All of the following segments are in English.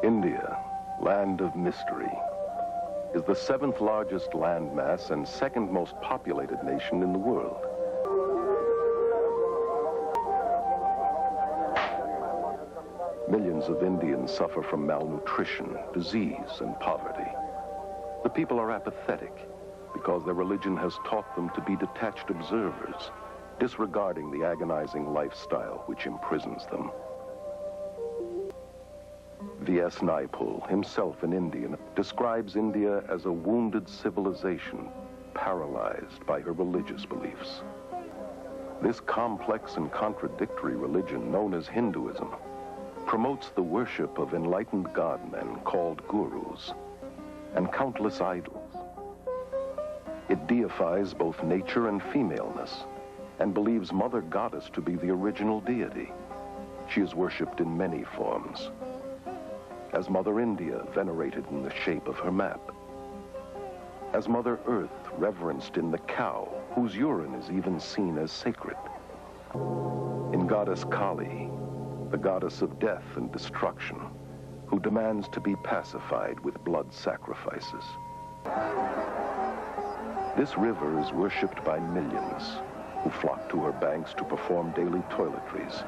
India, land of mystery, is the 7th largest landmass and 2nd most populated nation in the world. Millions of Indians suffer from malnutrition, disease, and poverty. The people are apathetic because their religion has taught them to be detached observers, disregarding the agonizing lifestyle which imprisons them. V.S. Naipaul, himself an Indian, describes India as a wounded civilization paralyzed by her religious beliefs. This complex and contradictory religion, known as Hinduism, promotes the worship of enlightened god-men called gurus and countless idols. It deifies both nature and femaleness and believes Mother Goddess to be the original deity. She is worshipped in many forms, as Mother India, venerated in the shape of her map, as Mother Earth, reverenced in the cow, whose urine is even seen as sacred, in Goddess Kali, the goddess of death and destruction, who demands to be pacified with blood sacrifices. This river is worshipped by millions who flock to her banks to perform daily toiletries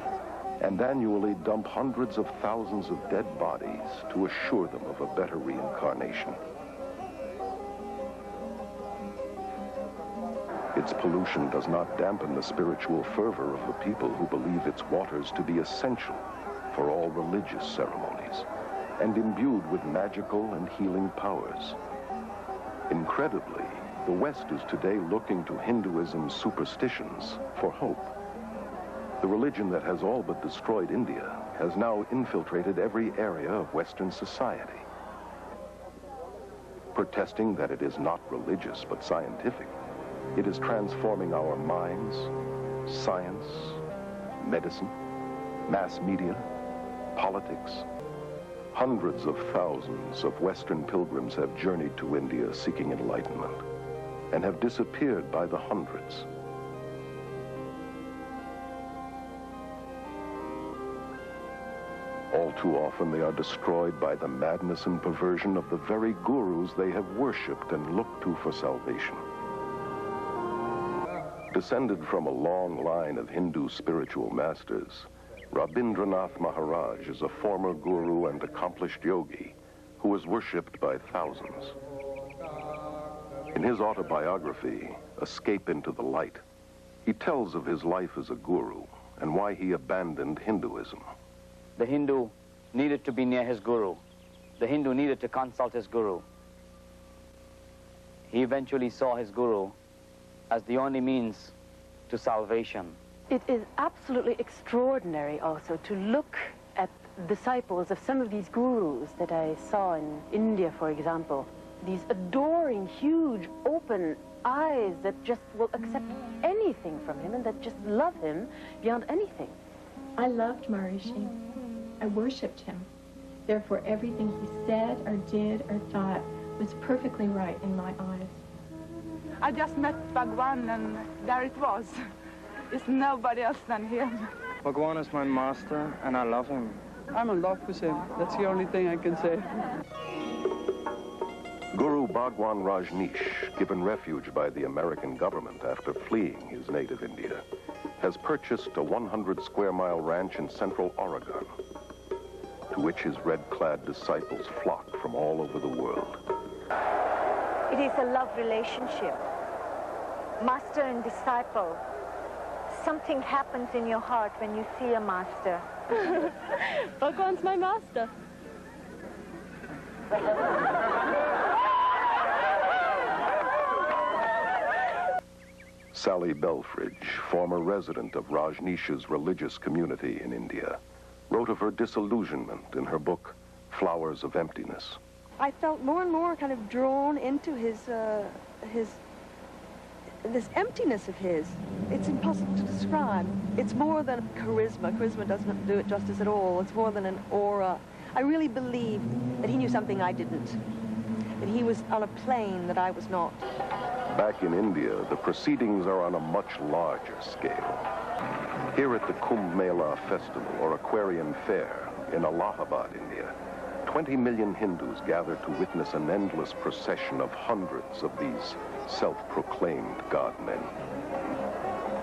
and annually dump hundreds of thousands of dead bodies to assure them of a better reincarnation. Its pollution does not dampen the spiritual fervor of the people who believe its waters to be essential for all religious ceremonies and imbued with magical and healing powers. Incredibly, the West is today looking to Hinduism's superstitions for hope. The religion that has all but destroyed India has now infiltrated every area of Western society. Protesting that it is not religious but scientific, it is transforming our minds, science, medicine, mass media, politics. Hundreds of thousands of Western pilgrims have journeyed to India seeking enlightenment and have disappeared by the hundreds. All too often they are destroyed by the madness and perversion of the very gurus they have worshipped and looked to for salvation. Descended from a long line of Hindu spiritual masters, Rabindranath Maharaj is a former guru and accomplished yogi who is worshipped by thousands. In his autobiography, Escape into the Light, he tells of his life as a guru and why he abandoned Hinduism. The Hindu needed to be near his guru. The Hindu needed to consult his guru. He eventually saw his guru as the only means to salvation. It is absolutely extraordinary also to look at disciples of some of these gurus that I saw in India, for example. These adoring, huge, open eyes that just will accept anything from him and that just love him beyond anything. I loved Maharishi. I worshipped him. Therefore, everything he said or did or thought was perfectly right in my eyes. I just met Bhagwan and there it was. It's nobody else than him. Bhagwan is my master and I love him. I'm in love with him. That's the only thing I can say. Guru Bhagwan Rajneesh, given refuge by the American government after fleeing his native India, has purchased a 100-square-mile ranch in central Oregon, to which his red-clad disciples flock from all over the world. It is a love relationship, master and disciple. Something happens in your heart when you see a master. Bhagwan's my master. Sally Belfridge, former resident of Rajneesh's religious community in India, wrote of her disillusionment in her book, Flowers of Emptiness. I felt more and more kind of drawn into this emptiness of his. It's impossible to describe. It's more than charisma. Charisma doesn't do it justice at all. It's more than an aura. I really believe that he knew something I didn't, that he was on a plane that I was not. Back in India, the proceedings are on a much larger scale. Here at the Kumbh Mela Festival, or Aquarium Fair, in Allahabad, India, 20 million Hindus gathered to witness an endless procession of hundreds of these self-proclaimed God-men.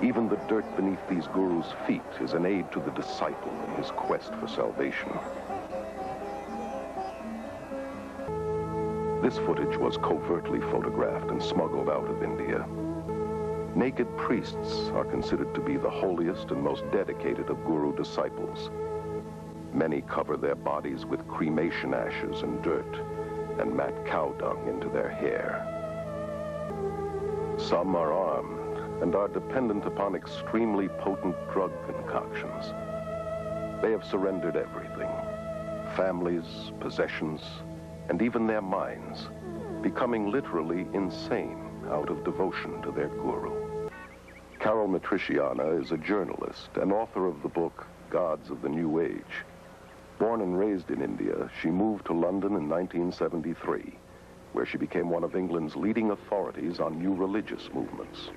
Even the dirt beneath these gurus' feet is an aid to the disciple in his quest for salvation. This footage was covertly photographed and smuggled out of India. Naked priests are considered to be the holiest and most dedicated of guru disciples. Many cover their bodies with cremation ashes and dirt and mat cow dung into their hair. Some are armed and are dependent upon extremely potent drug concoctions. They have surrendered everything: families, possessions, and even their minds, becoming literally insane out of devotion to their guru. Carol Matriciana is a journalist and author of the book Gods of the New Age. Born and raised in India, she moved to London in 1973, where she became one of England's leading authorities on new religious movements.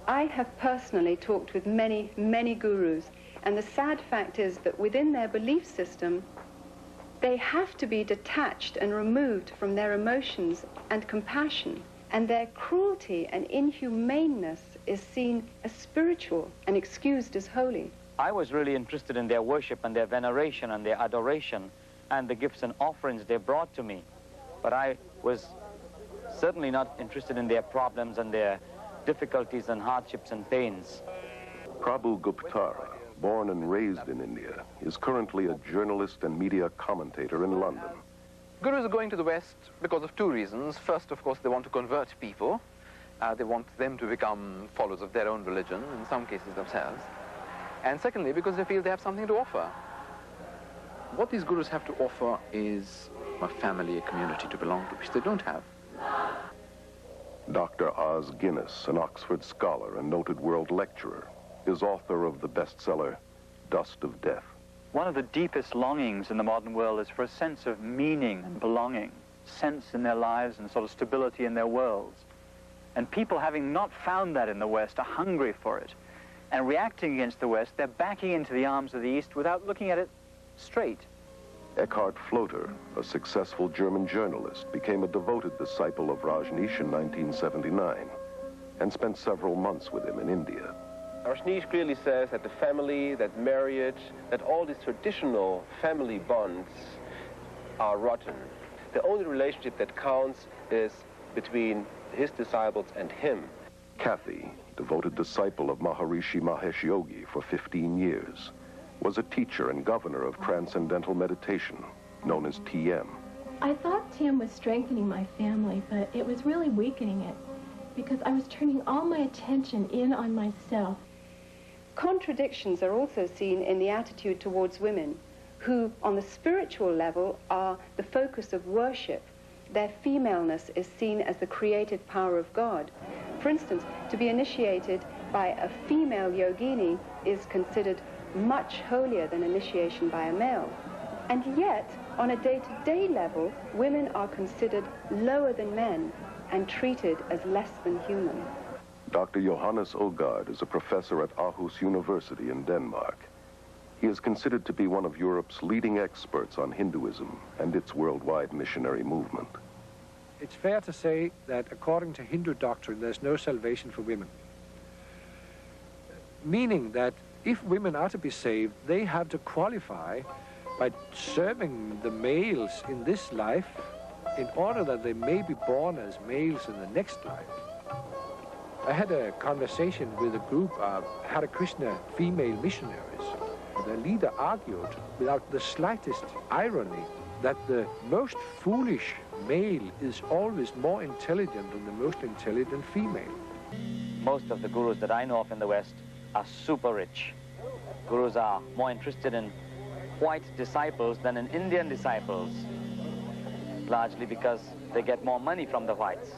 I have personally talked with many, many gurus, and the sad fact is that within their belief system, they have to be detached and removed from their emotions and compassion, and their cruelty and inhumaneness is seen as spiritual and excused as holy. I was really interested in their worship and their veneration and their adoration and the gifts and offerings they brought to me. But I was certainly not interested in their problems and their difficulties and hardships and pains. Prabhu Guptara, born and raised in India, is currently a journalist and media commentator in London. Gurus are going to the West because of two reasons. First, of course, they want to convert people. They want them to become followers of their own religion, in some cases themselves. And secondly, because they feel they have something to offer. What these gurus have to offer is a family, a community to belong to, which they don't have. Dr. Os Guinness, an Oxford scholar and noted world lecturer, is author of the bestseller, Dust of Death. One of the deepest longings in the modern world is for a sense of meaning and belonging, sense in their lives and sort of stability in their worlds. And people, having not found that in the West, are hungry for it. And reacting against the West, they're backing into the arms of the East without looking at it straight. Eckhard Flotter, a successful German journalist, became a devoted disciple of Rajneesh in 1979 and spent several months with him in India. Rajneesh clearly says that the family, that marriage, that all these traditional family bonds are rotten. The only relationship that counts is between his disciples and him. Kathy, devoted disciple of Maharishi Mahesh Yogi for 15 years, was a teacher and governor of Transcendental Meditation, known as TM. I thought TM was strengthening my family, but it was really weakening it because I was turning all my attention in on myself. Contradictions are also seen in the attitude towards women, who on the spiritual level are the focus of worship. Their femaleness is seen as the creative power of God. For instance, to be initiated by a female yogini is considered much holier than initiation by a male. And yet, on a day-to-day level, women are considered lower than men and treated as less than human. Dr. Johannes Ogard is a professor at Aarhus University in Denmark. He is considered to be one of Europe's leading experts on Hinduism and its worldwide missionary movement. It's fair to say that according to Hindu doctrine, there's no salvation for women. Meaning that if women are to be saved, they have to qualify by serving the males in this life in order that they may be born as males in the next life. I had a conversation with a group of Hare Krishna female missionaries. Their leader argued, without the slightest irony, that the most foolish male is always more intelligent than the most intelligent female. Most of the gurus that I know of in the West are super rich. Gurus are more interested in white disciples than in Indian disciples, largely because they get more money from the whites.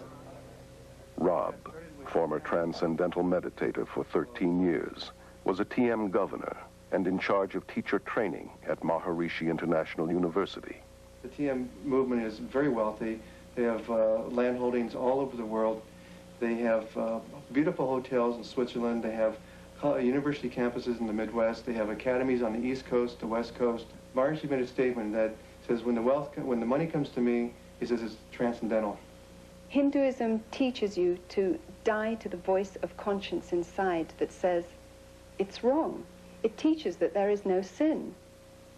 Rob, former transcendental meditator for 13 years, was a TM governor and in charge of teacher training at Maharishi International University. The TM movement is very wealthy. They have land holdings all over the world. They have beautiful hotels in Switzerland. They have university campuses in the Midwest. They have academies on the East Coast, the West Coast. Maharishi made a statement that says, when the money comes to me, he says it's transcendental. Hinduism teaches you to die to the voice of conscience inside that says it's wrong. It teaches that there is no sin.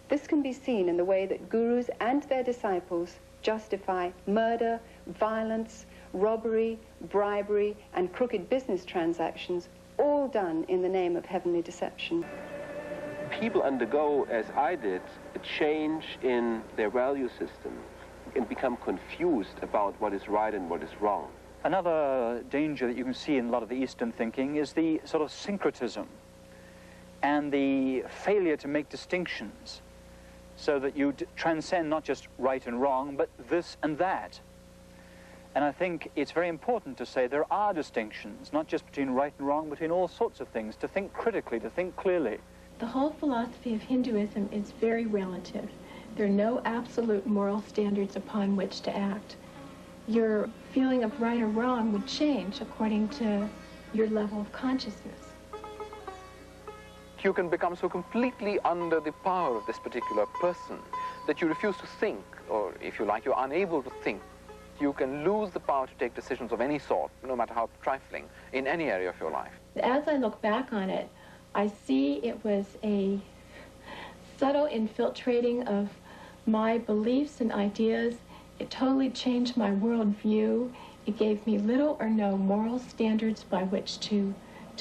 This can be seen in the way that gurus and their disciples justify murder, violence, robbery, bribery, and crooked business transactions, all done in the name of heavenly deception. People undergo, as I did, a change in their value system and become confused about what is right and what is wrong. Another danger that you can see in a lot of the Eastern thinking is the sort of syncretism and the failure to make distinctions so that you transcend not just right and wrong, but this and that. And I think it's very important to say there are distinctions, not just between right and wrong, but between all sorts of things, to think critically, to think clearly. The whole philosophy of Hinduism is very relative. There are no absolute moral standards upon which to act. Your feeling of right or wrong would change according to your level of consciousness. You can become so completely under the power of this particular person that you refuse to think, or if you like, you're unable to think. You can lose the power to take decisions of any sort, no matter how trifling, in any area of your life. As I look back on it, I see it was a subtle infiltrating of my beliefs and ideas. It totally changed my worldview. It gave me little or no moral standards by which to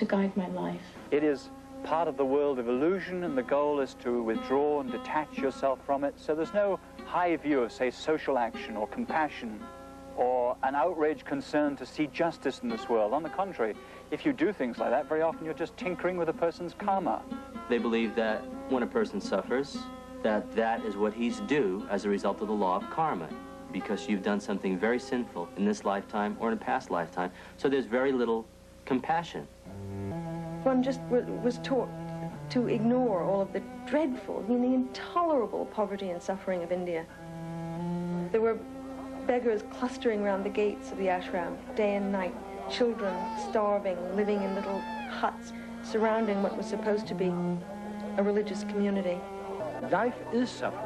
guide my life. It is part of the world of illusion, and the goal is to withdraw and detach yourself from it. So there's no high view of, say, social action or compassion or an outraged concern to see justice in this world. On the contrary, if you do things like that, very often you're just tinkering with a person's karma. They believe that when a person suffers, that is what he's due as a result of the law of karma, because you've done something very sinful in this lifetime or in a past lifetime. So there's very little compassion. One just was taught to ignore all of the dreadful, I mean, the intolerable poverty and suffering of India. There were beggars clustering around the gates of the ashram day and night, children starving, living in little huts surrounding what was supposed to be a religious community. Life is suffering.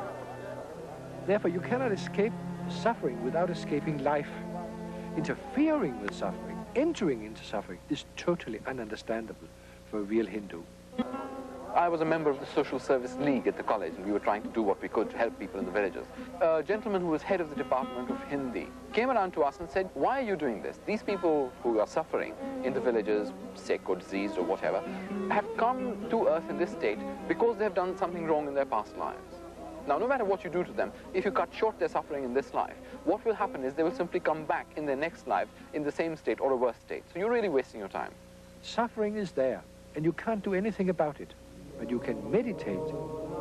Therefore, you cannot escape suffering without escaping life. Interfering with suffering, entering into suffering, is totally ununderstandable for a real Hindu. I was a member of the Social Service League at the college, and we were trying to do what we could to help people in the villages. A gentleman who was head of the Department of Hindi came around to us and said, why are you doing this? These people who are suffering in the villages, sick or diseased or whatever, have come to earth in this state because they have done something wrong in their past lives. Now, no matter what you do to them, if you cut short their suffering in this life, what will happen is they will simply come back in their next life in the same state or a worse state. So you're really wasting your time. Suffering is there, and you can't do anything about it. But you can meditate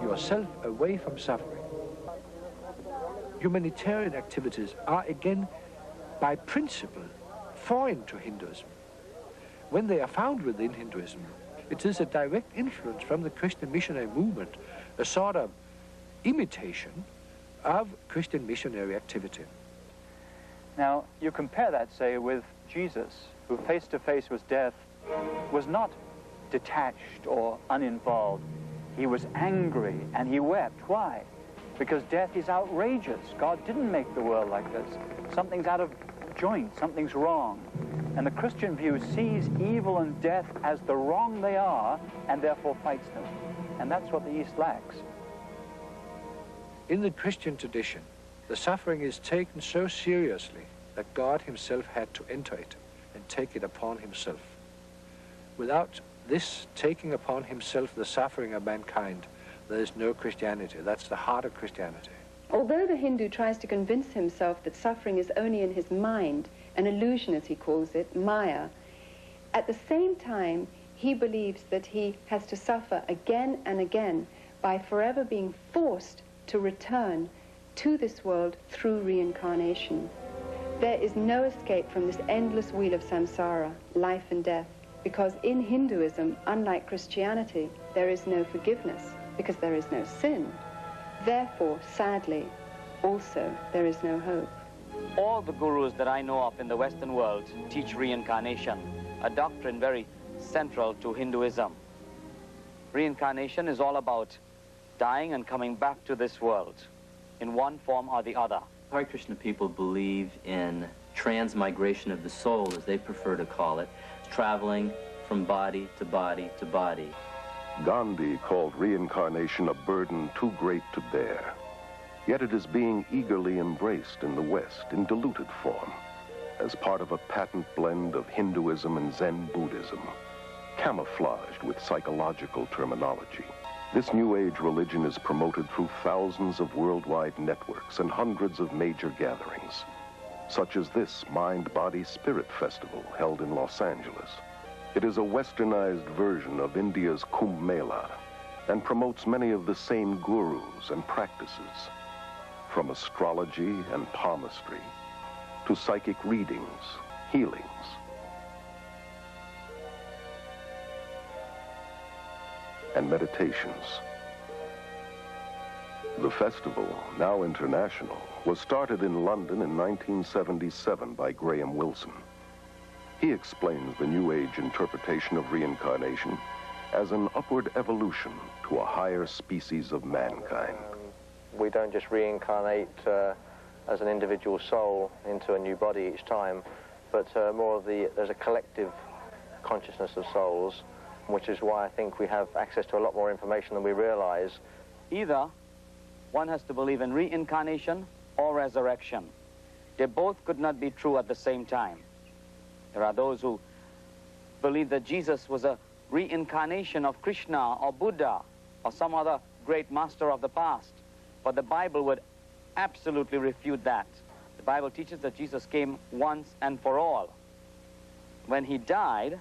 yourself away from suffering. Humanitarian activities are, again, by principle, foreign to Hinduism. When they are found within Hinduism, it is a direct influence from the Christian missionary movement, a sort of imitation of Christian missionary activity. Now, you compare that, say, with Jesus, who face to face with death was not detached or uninvolved. He was angry and he wept. Why? Because death is outrageous. God didn't make the world like this. Something's out of joint, something's wrong. And the Christian view sees evil and death as the wrong they are and therefore fights them. And that's what the East lacks. In the Christian tradition, the suffering is taken so seriously that God himself had to enter it and take it upon himself. Without this taking upon himself the suffering of mankind, there is no Christianity. That's the heart of Christianity. Although the Hindu tries to convince himself that suffering is only in his mind, an illusion as he calls it, Maya, at the same time he believes that he has to suffer again and again by forever being forced to return to this world through reincarnation. There is no escape from this endless wheel of samsara, life and death. Because in Hinduism, unlike Christianity, there is no forgiveness, because there is no sin. Therefore, sadly, also, there is no hope. All the gurus that I know of in the Western world teach reincarnation, a doctrine very central to Hinduism. Reincarnation is all about dying and coming back to this world in one form or the other. Hare Krishna people believe in transmigration of the soul, as they prefer to call it, traveling from body to body to body. Gandhi called reincarnation a burden too great to bear. Yet it is being eagerly embraced in the West in diluted form, as part of a patent blend of Hinduism and Zen Buddhism, camouflaged with psychological terminology. This New Age religion is promoted through thousands of worldwide networks and hundreds of major gatherings, such as this Mind, Body, Spirit Festival held in Los Angeles. It is a westernized version of India's Kumbh Mela and promotes many of the same gurus and practices, from astrology and palmistry to psychic readings, healings, and meditations. The festival, now international, was started in London in 1977 by Graham Wilson. He explains the New Age interpretation of reincarnation as an upward evolution to a higher species of mankind. We don't just reincarnate as an individual soul into a new body each time, but more of there's a collective consciousness of souls, which is why I think we have access to a lot more information than we realize. Either one has to believe in reincarnation or resurrection. They both could not be true at the same time. There are those who believe that Jesus was a reincarnation of Krishna or Buddha or some other great master of the past. But the Bible would absolutely refute that. The Bible teaches that Jesus came once and for all. When he died,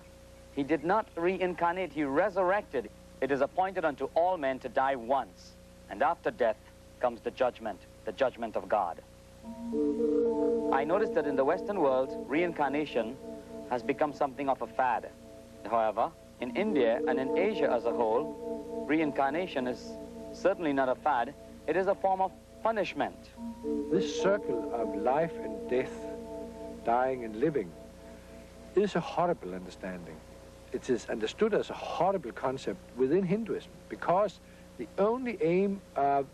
he did not reincarnate, he resurrected. It is appointed unto all men to die once, and after death comes the judgment of God. I noticed that in the Western world, reincarnation has become something of a fad. However, in India and in Asia as a whole, reincarnation is certainly not a fad. It is a form of punishment. This circle of life and death, dying and living, is a horrible understanding. It is understood as a horrible concept within Hinduism, because the only aim of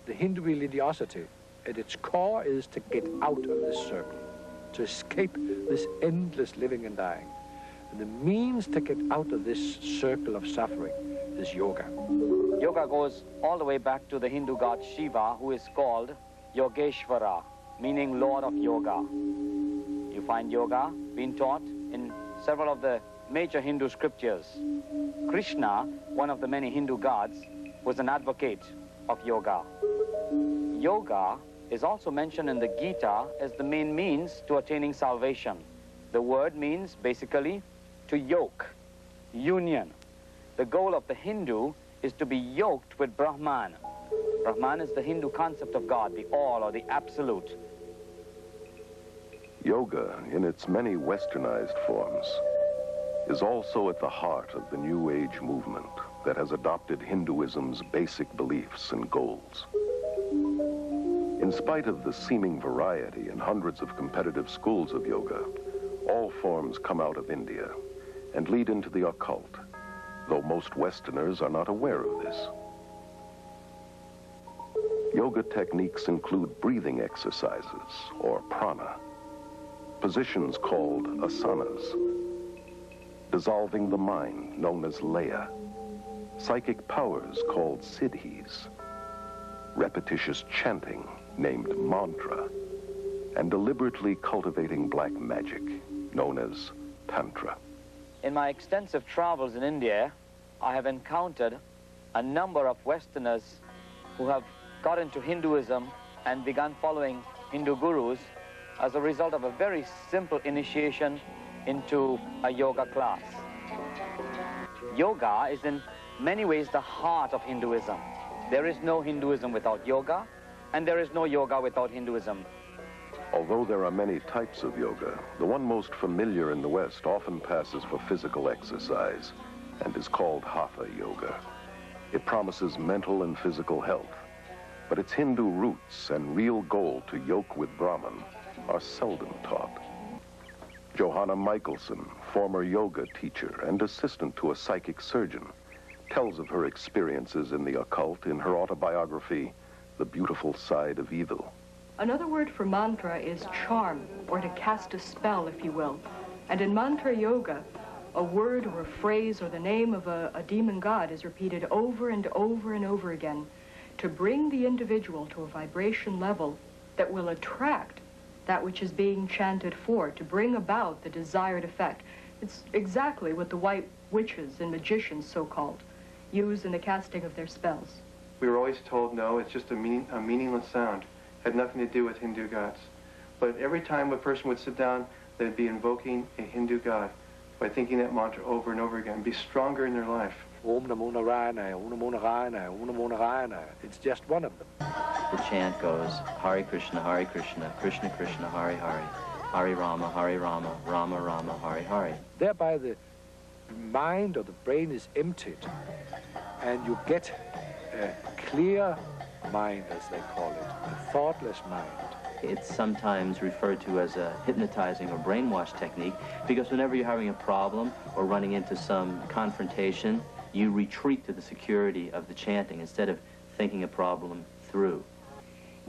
the Hindu religiosity at its core is to get out of this circle, to escape this endless living and dying. And the means to get out of this circle of suffering is yoga. Yoga goes all the way back to the Hindu god Shiva, who is called Yogeshvara, meaning Lord of Yoga. You find yoga being taught in several of the major Hindu scriptures. Krishna, one of the many Hindu gods, was an advocate of yoga. Yoga is also mentioned in the Gita as the main means to attaining salvation. The word means basically to yoke, union. The goal of the Hindu is to be yoked with Brahman. Brahman is the Hindu concept of God, the all or the absolute. Yoga, in its many westernized forms, is also at the heart of the New Age movement that has adopted Hinduism's basic beliefs and goals. In spite of the seeming variety and hundreds of competitive schools of yoga, all forms come out of India and lead into the occult, though most Westerners are not aware of this. Yoga techniques include breathing exercises, or prana, positions called asanas, dissolving the mind, known as laya, psychic powers called siddhis, repetitious chanting, named mantra, and deliberately cultivating black magic, known as tantra. In my extensive travels in India, I have encountered a number of Westerners who have got into Hinduism and begun following Hindu gurus as a result of a very simple initiation into a yoga class. Yoga is in many ways the heart of Hinduism. There is no Hinduism without yoga, and there is no yoga without Hinduism. Although there are many types of yoga, the one most familiar in the West often passes for physical exercise and is called Hatha Yoga. It promises mental and physical health, but its Hindu roots and real goal to yoke with Brahman are seldom taught. Johanna Michelson, former yoga teacher and assistant to a psychic surgeon, tells of her experiences in the occult in her autobiography, the beautiful side of evil. Another word for mantra is charm, or to cast a spell, if you will. And in mantra yoga, a word or a phrase or the name of a demon god is repeated over and over and over again to bring the individual to a vibration level that will attract that which is being chanted for, to bring about the desired effect. It's exactly what the white witches and magicians, so-called, use in the casting of their spells. We were always told, no, it's just a meaningless sound. Had nothing to do with Hindu gods. But every time a person would sit down, they'd be invoking a Hindu god by thinking that mantra over and over again, be stronger in their life. Om Namo Narayana, Om Namo Narayana, Om Namo Narayana. It's just one of them. The chant goes, Hare Krishna, Krishna Krishna, Hare Hare, Hare Rama, Rama Rama, Hare Hare. Thereby the mind or the brain is emptied, and you get a clear mind, as they call it, a thoughtless mind. It's sometimes referred to as a hypnotizing or brainwash technique, because whenever you're having a problem or running into some confrontation, you retreat to the security of the chanting instead of thinking a problem through.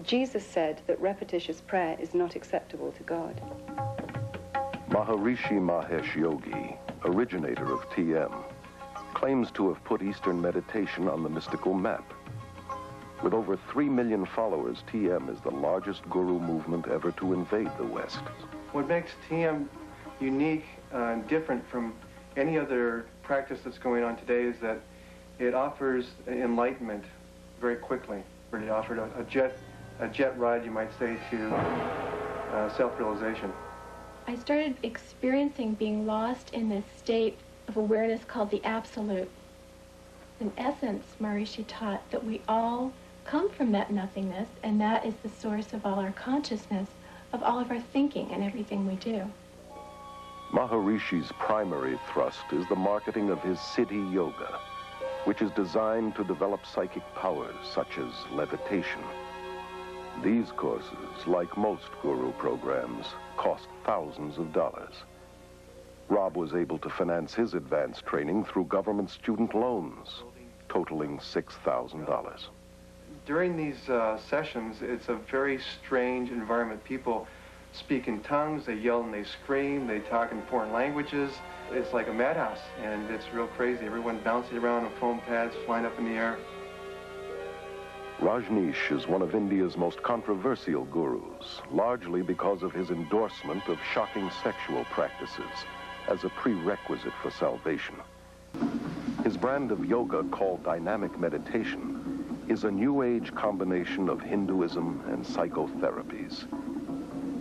Jesus said that repetitious prayer is not acceptable to God. Maharishi Mahesh Yogi, originator of TM, claims to have put Eastern meditation on the mystical map. With over 3 million followers, TM is the largest guru movement ever to invade the West. What makes TM unique and different from any other practice that's going on today is that it offers enlightenment very quickly. It offered a jet ride, you might say, to self-realization. I started experiencing being lost in this state of awareness called the Absolute. In essence, Maharishi taught that we all come from that nothingness, and that is the source of all our consciousness, of all of our thinking and everything we do. Maharishi's primary thrust is the marketing of his Siddhi Yoga, which is designed to develop psychic powers such as levitation. These courses, like most guru programs, cost thousands of dollars. Rob was able to finance his advanced training through government student loans, totaling $6,000. During these sessions, it's a very strange environment. People speak in tongues, they yell and they scream, they talk in foreign languages. It's like a madhouse, and it's real crazy. Everyone bouncing around on foam pads, flying up in the air. Rajneesh is one of India's most controversial gurus, largely because of his endorsement of shocking sexual practices as a prerequisite for salvation. His brand of yoga, called dynamic meditation, is a New Age combination of Hinduism and psychotherapies.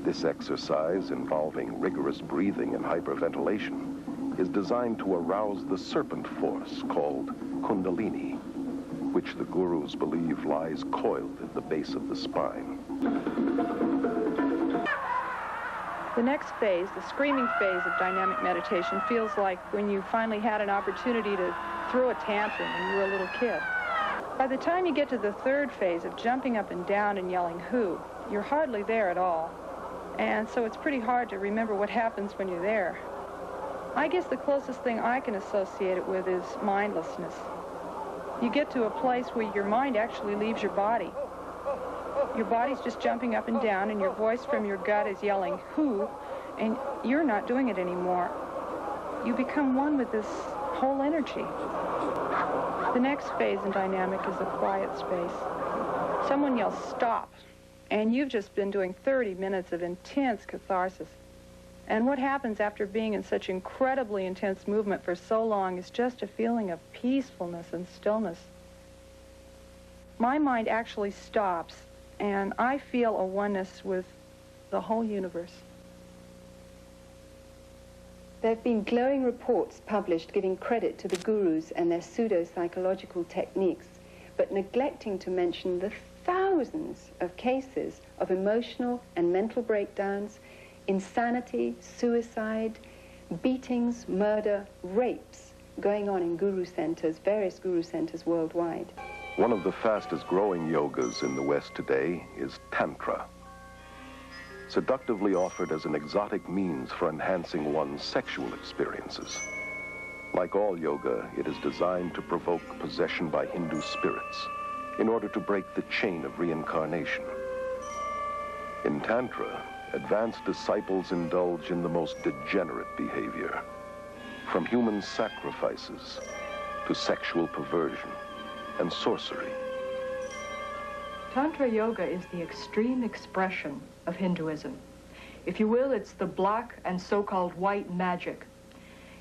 This exercise, involving rigorous breathing and hyperventilation, is designed to arouse the serpent force called Kundalini, which the gurus believe lies coiled at the base of the spine. The next phase, the screaming phase of dynamic meditation, feels like when you finally had an opportunity to throw a tantrum when you were a little kid. By the time you get to the third phase of jumping up and down and yelling "who," you're hardly there at all. And so it's pretty hard to remember what happens when you're there. I guess the closest thing I can associate it with is mindlessness. You get to a place where your mind actually leaves your body. Your body's just jumping up and down, and your voice from your gut is yelling "who," and you're not doing it anymore. You become one with this whole energy. The next phase in dynamic is the quiet space. Someone yells "stop," and you've just been doing 30 minutes of intense catharsis. And what happens after being in such incredibly intense movement for so long is just a feeling of peacefulness and stillness. My mind actually stops, and I feel a oneness with the whole universe. There have been glowing reports published giving credit to the gurus and their pseudo-psychological techniques, but neglecting to mention the thousands of cases of emotional and mental breakdowns, insanity, suicide, beatings, murder, rapes going on in guru centers, various guru centers worldwide. One of the fastest growing yogas in the West today is Tantra. Seductively offered as an exotic means for enhancing one's sexual experiences. Like all yoga, it is designed to provoke possession by Hindu spirits, in order to break the chain of reincarnation. In Tantra, advanced disciples indulge in the most degenerate behavior, from human sacrifices to sexual perversion and sorcery. Tantra Yoga is the extreme expression of Hinduism. If you will, it's the black and so-called white magic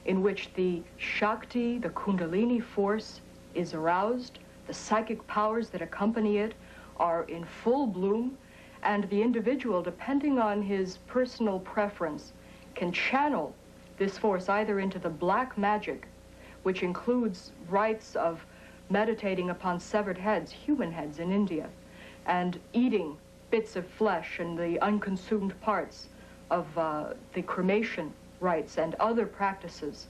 in which the Shakti, the Kundalini force, is aroused, the psychic powers that accompany it are in full bloom, and the individual, depending on his personal preference, can channel this force either into the black magic, which includes rites of meditating upon severed heads, human heads in India, and eating bits of flesh and the unconsumed parts of the cremation rites and other practices,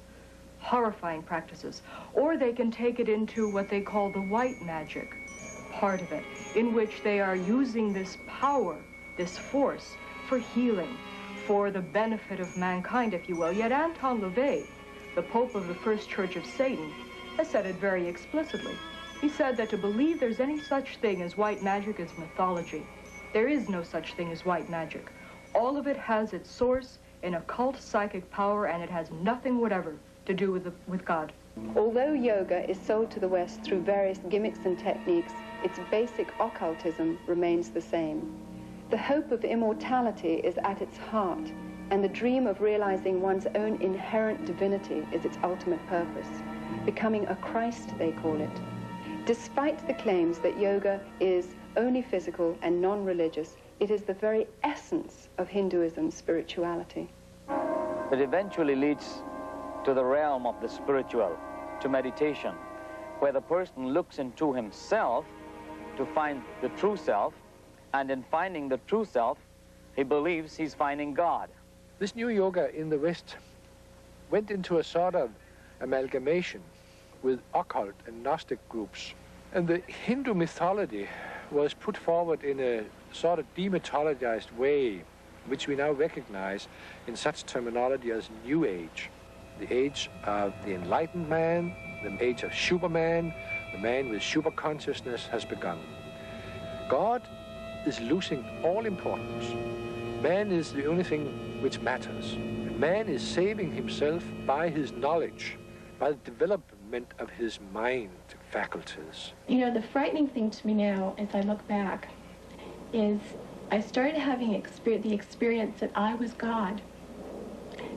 horrifying practices. Or they can take it into what they call the white magic part of it, in which they are using this power, this force, for healing, for the benefit of mankind, if you will. Yet Anton LaVey, the Pope of the First Church of Satan, has said it very explicitly. He said that to believe there's any such thing as white magic is mythology. There is no such thing as white magic. All of it has its source in occult psychic power, and it has nothing whatever to do with God. Although yoga is sold to the West through various gimmicks and techniques, its basic occultism remains the same. The hope of immortality is at its heart, and the dream of realizing one's own inherent divinity is its ultimate purpose. Becoming a Christ, they call it. Despite the claims that yoga is only physical and non-religious, it is the very essence of Hinduism's spirituality. It eventually leads to the realm of the spiritual, to meditation, where the person looks into himself to find the true self, and in finding the true self, he believes he's finding God. This new yoga in the West went into a sort of amalgamation with occult and Gnostic groups. And the Hindu mythology was put forward in a sort of demythologized way, which we now recognize in such terminology as New Age. The age of the enlightened man, the age of Superman, the man with super consciousness has begun. God is losing all importance. Man is the only thing which matters. And man is saving himself by his knowledge, by the development of his mind faculties. You know, the frightening thing to me now, as I look back, is I started having the experience that I was God.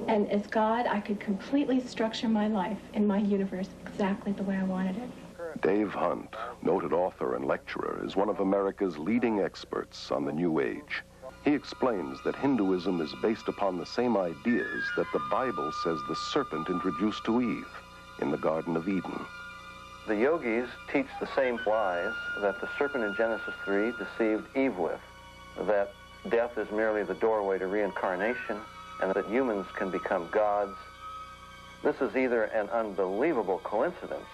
And as God, I could completely structure my life and my universe exactly the way I wanted it. Dave Hunt, noted author and lecturer, is one of America's leading experts on the New Age. He explains that Hinduism is based upon the same ideas that the Bible says the serpent introduced to Eve in the Garden of Eden. The yogis teach the same lies that the serpent in Genesis 3 deceived Eve with, that death is merely the doorway to reincarnation, and that humans can become gods. This is either an unbelievable coincidence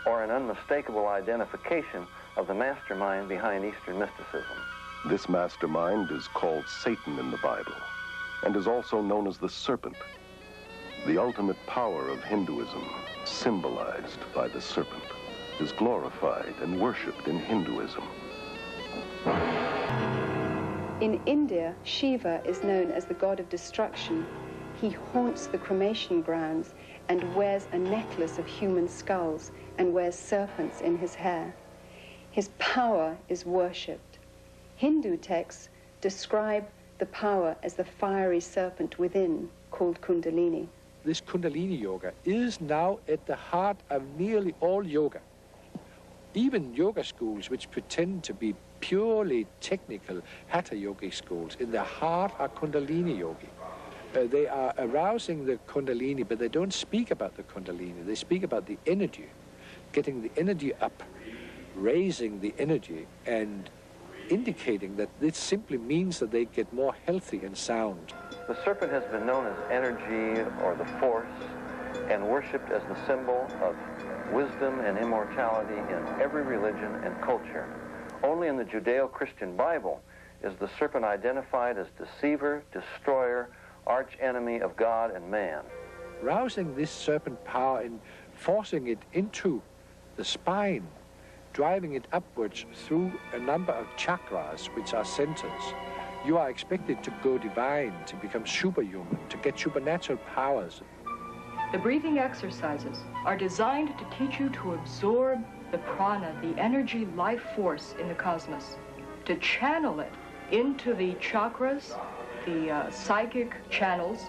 or an unmistakable identification of the mastermind behind Eastern mysticism. This mastermind is called Satan in the Bible and is also known as the serpent, the ultimate power of Hinduism, symbolized by the serpent, is glorified and worshipped in Hinduism. In India, Shiva is known as the god of destruction. He haunts the cremation grounds and wears a necklace of human skulls and wears serpents in his hair. His power is worshipped. Hindu texts describe the power as the fiery serpent within, called Kundalini. This Kundalini yoga is now at the heart of nearly all yoga. Even yoga schools which pretend to be purely technical Hatha yogic schools, in their heart are Kundalini yogi. They are arousing the Kundalini, but they don't speak about the Kundalini. They speak about the energy, getting the energy up, raising the energy, and indicating that this simply means that they get more healthy and sound. The serpent has been known as energy or the force and worshipped as the symbol of wisdom and immortality in every religion and culture. Only in the Judeo-Christian Bible is the serpent identified as deceiver, destroyer, arch-enemy of God and man. Rousing this serpent power and forcing it into the spine driving it upwards through a number of chakras, which are centers, you are expected to go divine, to become superhuman, to get supernatural powers. The breathing exercises are designed to teach you to absorb the prana, the energy life force in the cosmos, to channel it into the chakras, the psychic channels,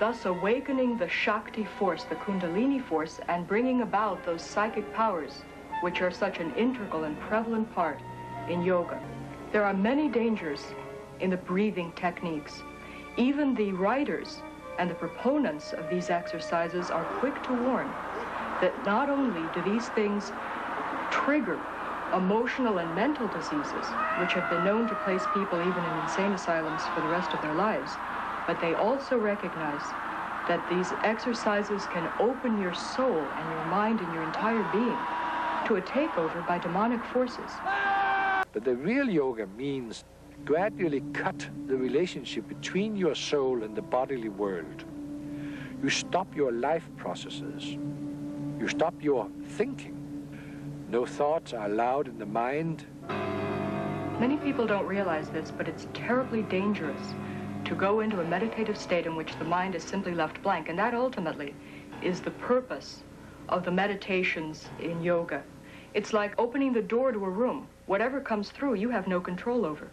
thus awakening the Shakti force, the Kundalini force, and bringing about those psychic powers, which are such an integral and prevalent part in yoga. There are many dangers in the breathing techniques. Even the writers and the proponents of these exercises are quick to warn that not only do these things trigger emotional and mental diseases, which have been known to place people even in insane asylums for the rest of their lives, but they also recognize that these exercises can open your soul and your mind and your entire being to a takeover by demonic forces. But the real yoga means gradually cut the relationship between your soul and the bodily world. You stop your life processes. You stop your thinking. No thoughts are allowed in the mind. Many people don't realize this, but it's terribly dangerous to go into a meditative state in which the mind is simply left blank, and that ultimately is the purpose of the meditations in yoga. It's like opening the door to a room. Whatever comes through, you have no control over.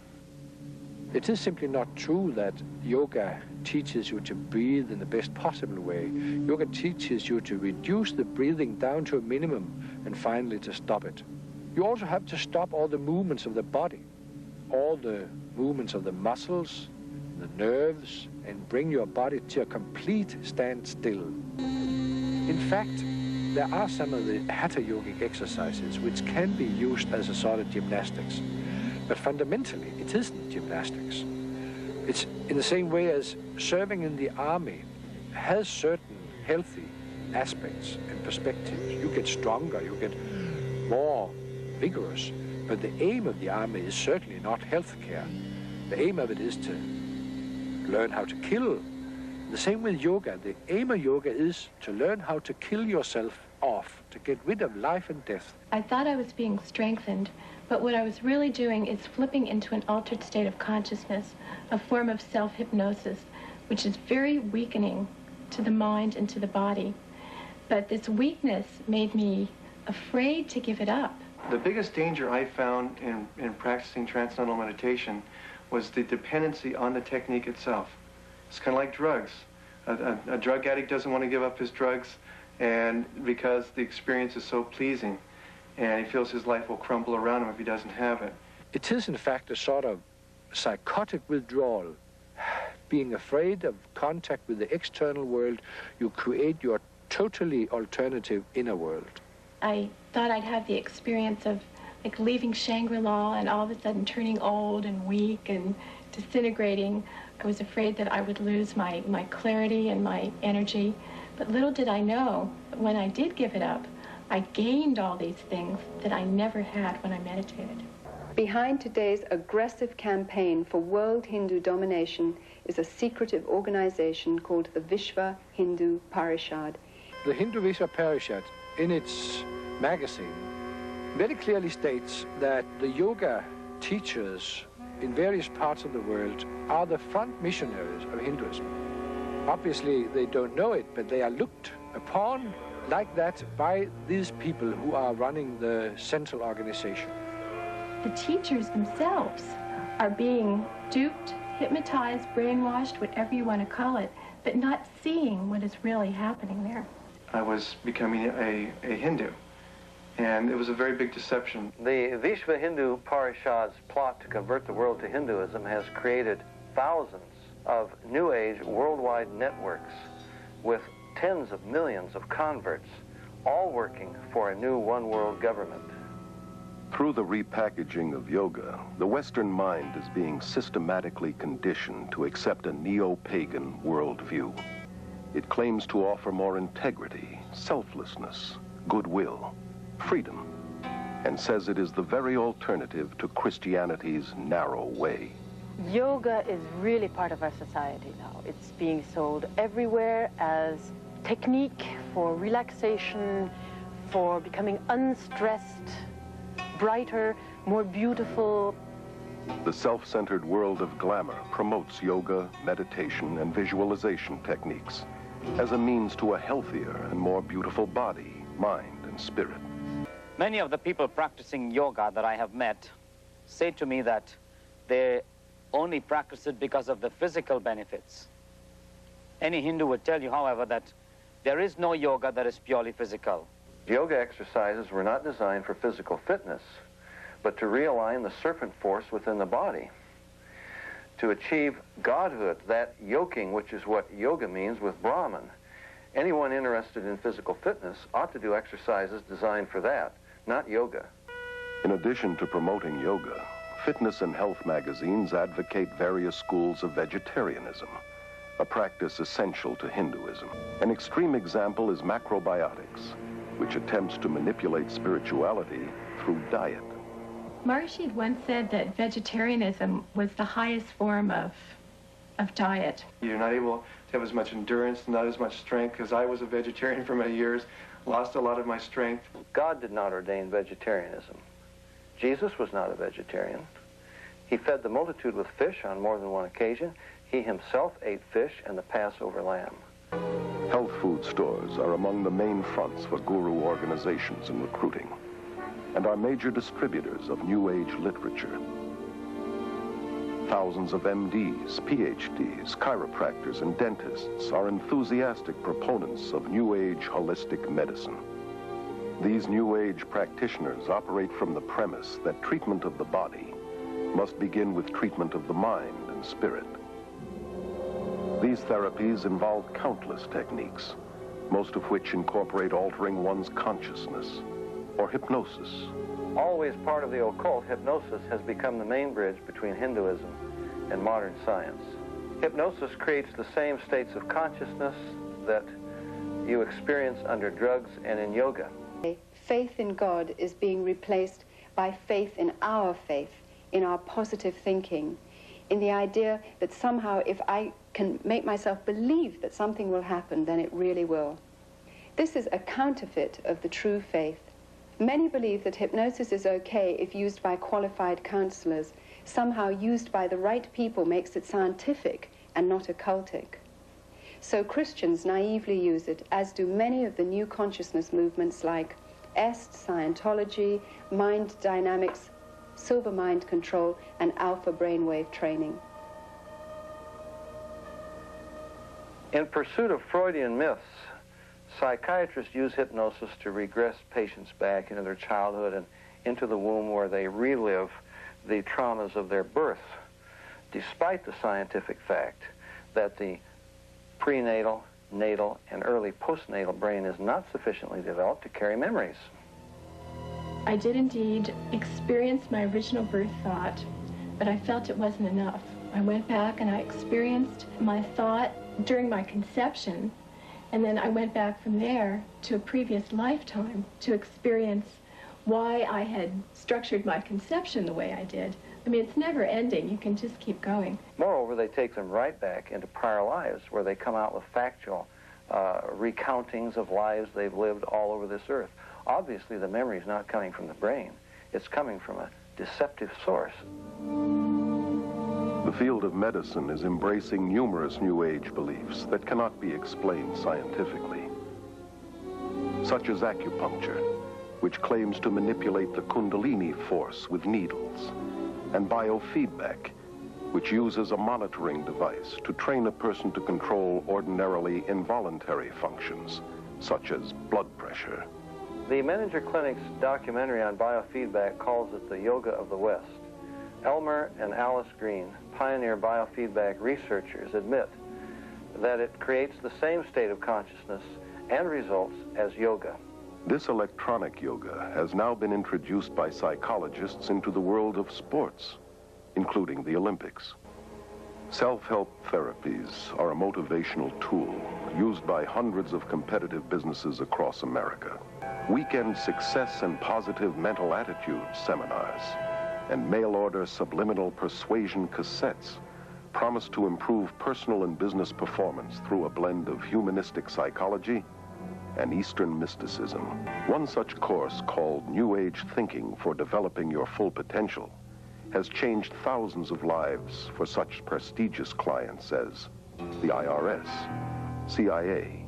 It is simply not true that yoga teaches you to breathe in the best possible way. Yoga teaches you to reduce the breathing down to a minimum and finally to stop it. You also have to stop all the movements of the body, all the movements of the muscles, the nerves, and bring your body to a complete standstill. In fact, there are some of the hatha yogic exercises which can be used as a sort of gymnastics. But fundamentally, it isn't gymnastics. It's in the same way as serving in the army has certain healthy aspects and perspectives. You get stronger, you get more vigorous, but the aim of the army is certainly not health care. The aim of it is to learn how to kill. The same with yoga. The aim of yoga is to learn how to kill yourself off, to get rid of life and death. I thought I was being strengthened, but what I was really doing is flipping into an altered state of consciousness, a form of self-hypnosis, which is very weakening to the mind and to the body. But this weakness made me afraid to give it up. The biggest danger I found in practicing transcendental meditation was the dependency on the technique itself. It's kind of like drugs. A drug addict doesn't want to give up his drugs, and because the experience is so pleasing, and he feels his life will crumble around him if he doesn't have it. It is, in fact, a sort of psychotic withdrawal. Being afraid of contact with the external world, you create your totally alternative inner world. I thought I'd have the experience of like leaving Shangri-La and all of a sudden turning old and weak and disintegrating. I was afraid that I would lose my clarity and my energy. But little did I know, when I did give it up, I gained all these things that I never had when I meditated. Behind today's aggressive campaign for world Hindu domination is a secretive organization called the Vishva Hindu Parishad. The Hindu Vishva Parishad, in its magazine, very clearly states that the yoga teachers in various parts of the world are the front missionaries of Hinduism. Obviously, they don't know it, but they are looked upon like that by these people who are running the central organization. The teachers themselves are being duped, hypnotized, brainwashed, whatever you want to call it, but not seeing what is really happening there. I was becoming a Hindu, and it was a very big deception. The Vishva Hindu Parishad's plot to convert the world to Hinduism has created thousands of New Age worldwide networks with tens of millions of converts, all working for a new one-world government. Through the repackaging of yoga, the Western mind is being systematically conditioned to accept a neo-pagan worldview. It claims to offer more integrity, selflessness, goodwill, freedom, and says it is the very alternative to Christianity's narrow way. Yoga is really part of our society now. It's being sold everywhere as technique for relaxation, for becoming unstressed, brighter, more beautiful. The self-centered world of glamour promotes yoga, meditation, and visualization techniques as a means to a healthier and more beautiful body, mind, and spirit. Many of the people practicing yoga that I have met say to me that they only practice it because of the physical benefits. Any Hindu would tell you, however, that there is no yoga that is purely physical. Yoga exercises were not designed for physical fitness, but to realign the serpent force within the body, to achieve godhood, that yoking, which is what yoga means, with Brahman. Anyone interested in physical fitness ought to do exercises designed for that, not yoga. In addition to promoting yoga, fitness and health magazines advocate various schools of vegetarianism, a practice essential to Hinduism. An extreme example is macrobiotics, which attempts to manipulate spirituality through diet. Maharishi once said that vegetarianism was the highest form of diet. You're not able to have as much endurance, not as much strength, because I was a vegetarian for many years, lost a lot of my strength. God did not ordain vegetarianism. Jesus was not a vegetarian. He fed the multitude with fish on more than one occasion. He himself ate fish and the Passover lamb. Health food stores are among the main fronts for guru organizations in recruiting and are major distributors of New Age literature. Thousands of MDs, PhDs, chiropractors, and dentists are enthusiastic proponents of New Age holistic medicine. These New Age practitioners operate from the premise that treatment of the body must begin with treatment of the mind and spirit. These therapies involve countless techniques, most of which incorporate altering one's consciousness or hypnosis. Always part of the occult, hypnosis has become the main bridge between Hinduism and modern science. Hypnosis creates the same states of consciousness that you experience under drugs and in yoga. Faith in God is being replaced by faith in our positive thinking, in the idea that somehow if I can make myself believe that something will happen, then it really will. This is a counterfeit of the true faith. Many believe that hypnosis is okay if used by qualified counselors. Somehow used by the right people makes it scientific and not occultic. So Christians naively use it, as do many of the new consciousness movements like EST, Scientology, mind dynamics, silver mind control, and alpha brainwave training. In pursuit of Freudian myths, psychiatrists use hypnosis to regress patients back into their childhood and into the womb where they relive the traumas of their birth, despite the scientific fact that the prenatal, natal, and early postnatal brain is not sufficiently developed to carry memories. I did indeed experience my original birth thought, but I felt it wasn't enough. I went back and I experienced my thought during my conception, and then I went back from there to a previous lifetime to experience why I had structured my conception the way I did. I mean, it's never ending. You can just keep going. Moreover, they take them right back into prior lives where they come out with factual recountings of lives they've lived all over this earth. Obviously, the memory is not coming from the brain. It's coming from a deceptive source. The field of medicine is embracing numerous New Age beliefs that cannot be explained scientifically, such as acupuncture, which claims to manipulate the Kundalini force with needles, and biofeedback, which uses a monitoring device to train a person to control ordinarily involuntary functions, such as blood pressure. The Menninger Clinic's documentary on biofeedback calls it the yoga of the West. Elmer and Alice Green, pioneer biofeedback researchers, admit that it creates the same state of consciousness and results as yoga. This electronic yoga has now been introduced by psychologists into the world of sports, including the Olympics. Self-help therapies are a motivational tool used by hundreds of competitive businesses across America. Weekend success and positive mental attitude seminars and mail-order subliminal persuasion cassettes promise to improve personal and business performance through a blend of humanistic psychology and Eastern mysticism. One such course, called New Age Thinking for Developing Your Full Potential, has changed thousands of lives for such prestigious clients as the IRS, CIA,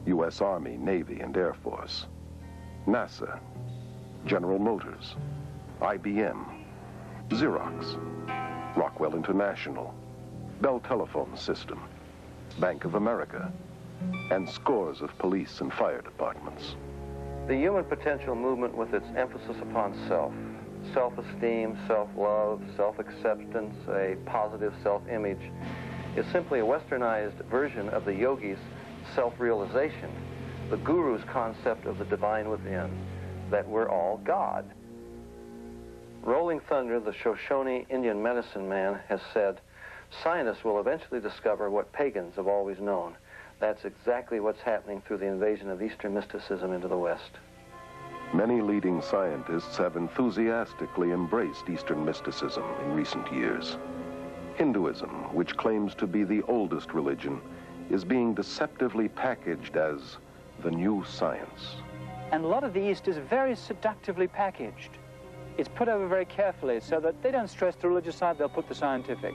U.S. Army, Navy, and Air Force, NASA, General Motors, IBM, Xerox, Rockwell International, Bell Telephone System, Bank of America, and scores of police and fire departments. The human potential movement, with its emphasis upon self, self-esteem, self-love, self-acceptance, a positive self-image, is simply a westernized version of the yogi's self-realization, the guru's concept of the divine within, that we're all God. Rolling Thunder, the Shoshone Indian medicine man, has said, scientists will eventually discover what pagans have always known. That's exactly what's happening through the invasion of Eastern mysticism into the West. Many leading scientists have enthusiastically embraced Eastern mysticism in recent years. Hinduism, which claims to be the oldest religion, is being deceptively packaged as the new science. And a lot of the East is very seductively packaged. It's put over very carefully so that they don't stress the religious side, they'll put the scientific.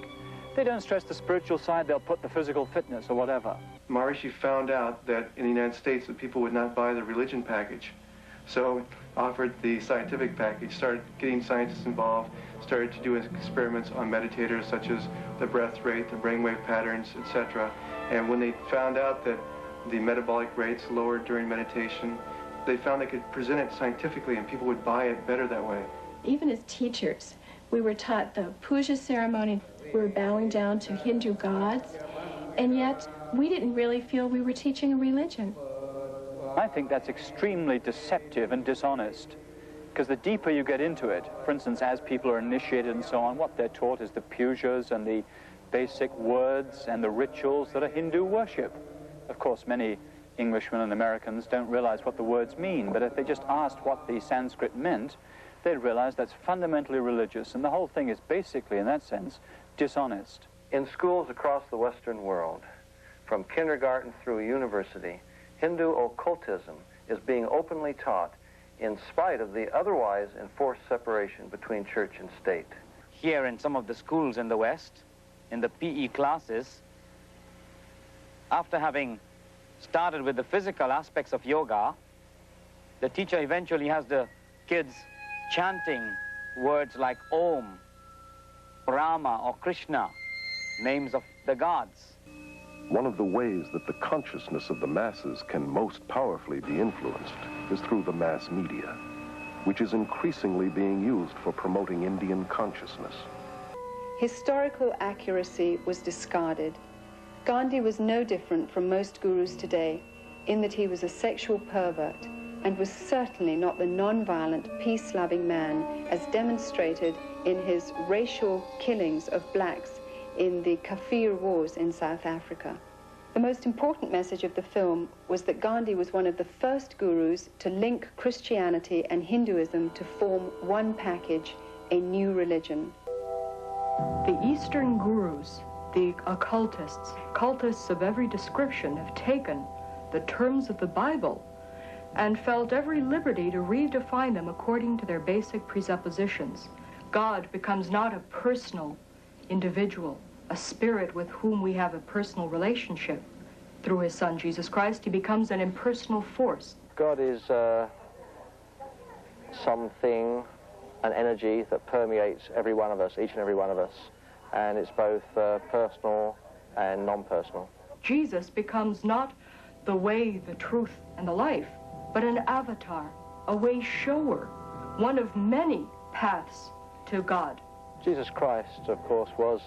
They don't stress the spiritual side, they'll put the physical fitness or whatever. Maharishi found out that in the United States that people would not buy the religion package. So offered the scientific package, started getting scientists involved, started to do experiments on meditators such as the breath rate, the brainwave patterns, etc. And when they found out that the metabolic rates lowered during meditation, they found they could present it scientifically and people would buy it better that way. Even as teachers, we were taught the puja ceremony. We were bowing down to Hindu gods, and yet we didn't really feel we were teaching a religion. I think that's extremely deceptive and dishonest, because the deeper you get into it, for instance, as people are initiated and so on, what they're taught is the pujas and the basic words and the rituals that are Hindu worship. Of course, many Englishmen and Americans don't realize what the words mean, but if they just asked what the Sanskrit meant, they'd realize that's fundamentally religious, and the whole thing is basically, in that sense, dishonest. In schools across the Western world, from kindergarten through university, Hindu occultism is being openly taught in spite of the otherwise enforced separation between church and state. Here in some of the schools in the West, in the PE classes, after having started with the physical aspects of yoga, the teacher eventually has the kids chanting words like Om, Rama, or Krishna, names of the gods. One of the ways that the consciousness of the masses can most powerfully be influenced is through the mass media, which is increasingly being used for promoting Indian consciousness. Historical accuracy was discarded. Gandhi was no different from most gurus today in that he was a sexual pervert and was certainly not the non-violent, peace-loving man as demonstrated in his racial killings of blacks in the Kafir Wars in South Africa. The most important message of the film was that Gandhi was one of the first gurus to link Christianity and Hinduism to form one package, a new religion. The Eastern gurus, the cultists of every description, have taken the terms of the Bible and felt every liberty to redefine them according to their basic presuppositions. God becomes not a personal individual, a spirit with whom we have a personal relationship. Through his son, Jesus Christ, he becomes an impersonal force. God is something, an energy that permeates every one of us, each and every one of us. And it's both personal and non-personal. Jesus becomes not the way, the truth, and the life, but an avatar, a way shower, one of many paths to God. Jesus Christ, of course, was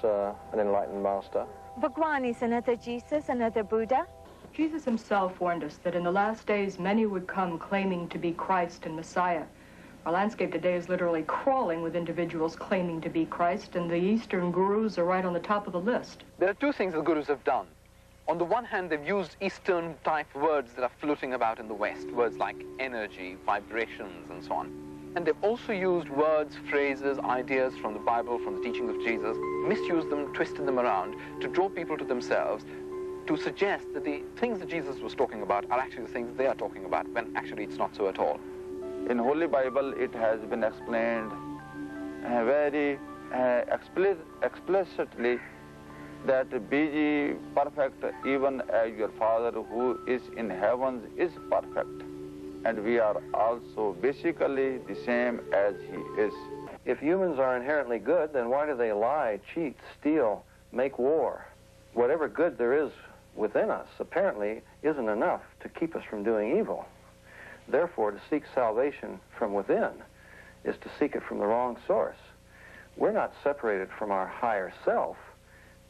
an enlightened master. Bhagwan is another Jesus, another Buddha. Jesus himself warned us that in the last days many would come claiming to be Christ and Messiah. Our landscape today is literally crawling with individuals claiming to be Christ, and the Eastern gurus are right on the top of the list. There are two things the gurus have done. On the one hand, they've used Eastern-type words that are floating about in the West, words like energy, vibrations, and so on. And they've also used words, phrases, ideas from the Bible, from the teaching of Jesus, misused them, twisted them around to draw people to themselves, to suggest that the things that Jesus was talking about are actually the things they are talking about, when actually it's not so at all. In Holy Bible, it has been explained very explicitly that be ye perfect even as your Father who is in heavens is perfect. And we are also basically the same as he is. If humans are inherently good, then why do they lie, cheat, steal, make war? Whatever good there is within us apparently isn't enough to keep us from doing evil. Therefore, to seek salvation from within is to seek it from the wrong source. We're not separated from our higher self.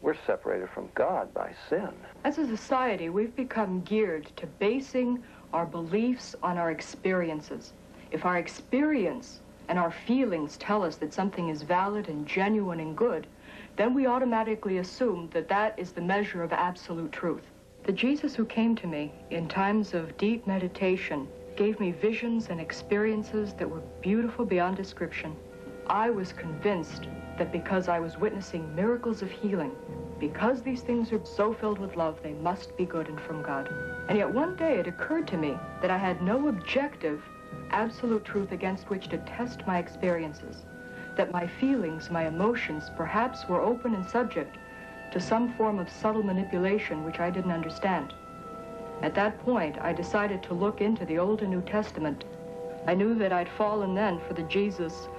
We're separated from God by sin. As a society, we've become geared to basing our beliefs on our experiences. If our experience and our feelings tell us that something is valid and genuine and good, then we automatically assume that that is the measure of absolute truth. The Jesus who came to me in times of deep meditation gave me visions and experiences that were beautiful beyond description. I was convinced that because I was witnessing miracles of healing, because these things are so filled with love, they must be good and from God. And yet one day it occurred to me that I had no objective, absolute truth against which to test my experiences, that my feelings, my emotions, perhaps were open and subject to some form of subtle manipulation which I didn't understand. At that point, I decided to look into the Old and New Testament. I knew that I'd fallen then for the Jesus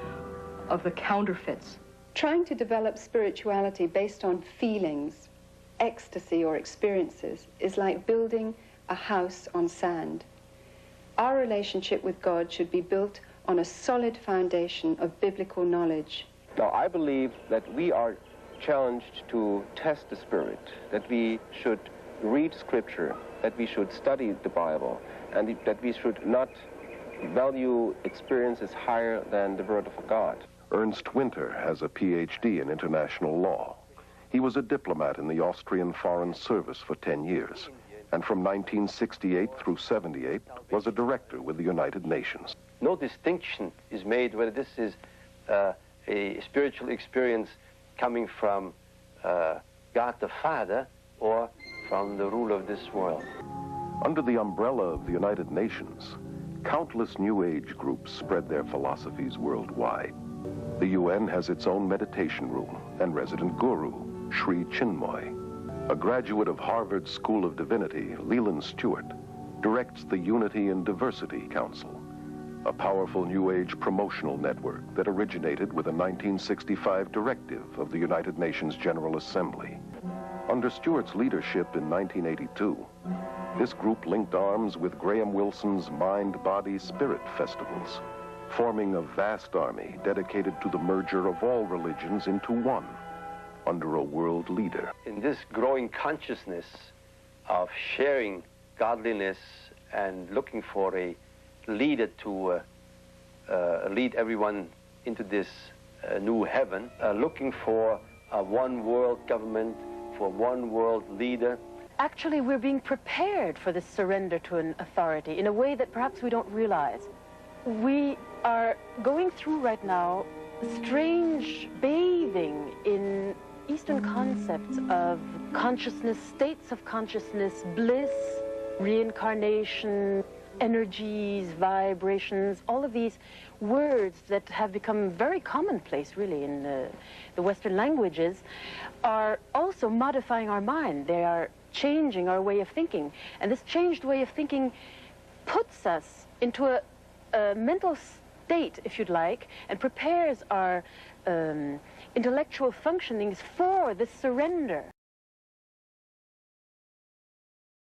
of the counterfeits. Trying to develop spirituality based on feelings, ecstasy, or experiences is like building a house on sand. Our relationship with God should be built on a solid foundation of biblical knowledge. Now, I believe that we are challenged to test the Spirit, that we should read Scripture, that we should study the Bible, and that we should not value experiences higher than the Word of God. Ernst Winter has a PhD in international law. He was a diplomat in the Austrian Foreign Service for 10 years, and from 1968 through 78 was a director with the United Nations. No distinction is made whether this is a spiritual experience coming from God the Father or from the rule of this world. Under the umbrella of the United Nations, countless New Age groups spread their philosophies worldwide. The UN has its own meditation room and resident guru, Sri Chinmoy. A graduate of Harvard School of Divinity, Leland Stewart, directs the Unity and Diversity Council, a powerful New Age promotional network that originated with a 1965 directive of the United Nations General Assembly. Under Stewart's leadership in 1982, this group linked arms with Graham Wilson's Mind, Body, Spirit festivals, forming a vast army dedicated to the merger of all religions into one, under a world leader. In this growing consciousness of sharing godliness and looking for a leader to lead everyone into this new heaven, looking for a one world government, for one world leader. Actually, we're being prepared for this surrender to an authority in a way that perhaps we don't realize. We are going through right now strange bathing in Eastern concepts of consciousness, states of consciousness, bliss, reincarnation, energies, vibrations, all of these words that have become very commonplace, really, in the Western languages, are also modifying our mind. They are changing our way of thinking. And this changed way of thinking puts us into a mental state, if you'd like, and prepares our intellectual functionings for this surrender.